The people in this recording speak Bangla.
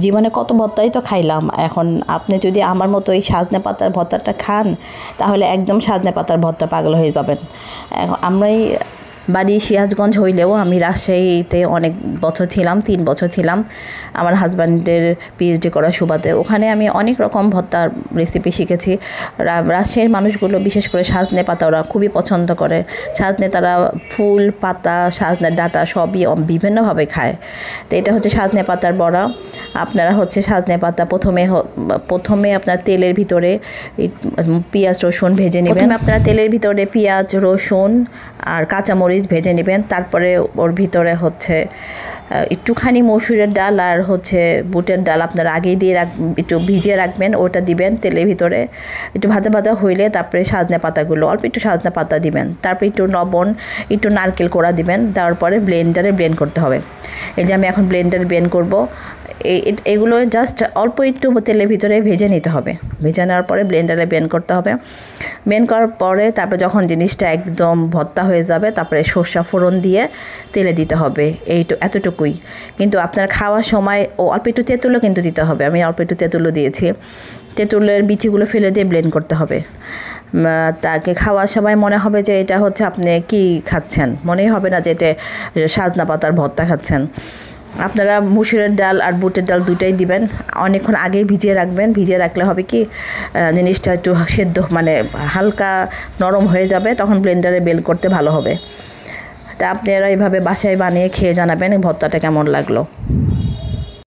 জীবনে কত ভর্তাই তো খাইলাম, এখন আপনি যদি আমার মতো এই সজনে পাতার ভর্তাটা খান তাহলে একদম সজনে পাতার ভর্তা পাগল হয়ে যাবেন। এখন আমরাই বাড়ি সিরাজগঞ্জ হইলেও আমি রাজশাহীতে অনেক বছর ছিলাম, 3 বছর ছিলাম আমার হাজব্যান্ডের পিএইচডি করার সুবাদে। ওখানে আমি অনেক রকম ভর্তার রেসিপি শিখেছি। রাজশাহীর মানুষগুলো বিশেষ করে সজনে পাতা ওরা খুবই পছন্দ করে। সজনে তারা ফুল, পাতা, সজনের ডাঁটা সবই বিভিন্নভাবে খায়। তো এটা হচ্ছে সজনে পাতার বড়া। আপনারা হচ্ছে সজনে পাতা প্রথমে আপনার তেলের ভিতরে পেঁয়াজ রসুন ভেজে নেবেন। আপনারা তেলের ভিতরে পেঁয়াজ রসুন আর কাঁচামরিচ ভেজে নেবেন। তারপরে ওর ভিতরে হচ্ছে একটুখানি মসুরের ডাল আর হচ্ছে বুটের ডাল আপনারা আগেই দিয়ে একটু ভিজিয়ে রাখবেন, ওটা দিবেন তেলের ভিতরে। একটু ভাজা ভাজা হইলে তারপরে সজনে পাতাগুলো অল্প একটু সজনে পাতা দিবেন, তারপরে একটু লবণ, একটু নারকেল কোড়া দিবেন। দেওয়ার পরে ব্লেন্ডারে ব্লেন্ড করতে হবে। এই যে আমি এখন ব্লেন্ডারে ব্লেন্ড করব। এগুলো জাস্ট অল্প একটু তেলের ভিতরে ভেজে নিতে হবে। ভেজে নেওয়ার পরে ব্লেন্ডারে ব্লেন্ড করতে হবে। ব্লেন্ড করার পরে তারপরে যখন জিনিসটা একদম ভর্তা হয়ে যাবে তারপরে সরষা ফোড়ন দিয়ে তেলে দিতে হবে। এতটুকুই। কিন্তু আপনার খাওয়ার সময় অল্প একটু তেঁতুলও কিন্তু দিতে হবে। আমি অল্প একটু তেঁতুলও দিয়েছি। তেঁতুলের বিচিগুলো ফেলে দিয়ে ব্লেন্ড করতে হবে। তাকে খাওয়ার সময় মনে হবে যে এটা হচ্ছে আপনি কি খাচ্ছেন, মনেই হবে না যে এটা সজনা পাতার ভর্তা খাচ্ছেন। আপনারা মুসুরের ডাল আর বুটের ডাল দুটাই দিবেন। অনেকক্ষণ আগেই ভিজিয়ে রাখবেন। ভিজিয়ে রাখলে হবে কি জিনিসটা একটু সেদ্ধ মানে হালকা নরম হয়ে যাবে, তখন ব্লেন্ডারে ব্লেন্ড করতে ভালো হবে। তা আপনারা এইভাবে বাসায় বানিয়ে খেয়ে জানাবেন ভর্তাটা কেমন লাগলো।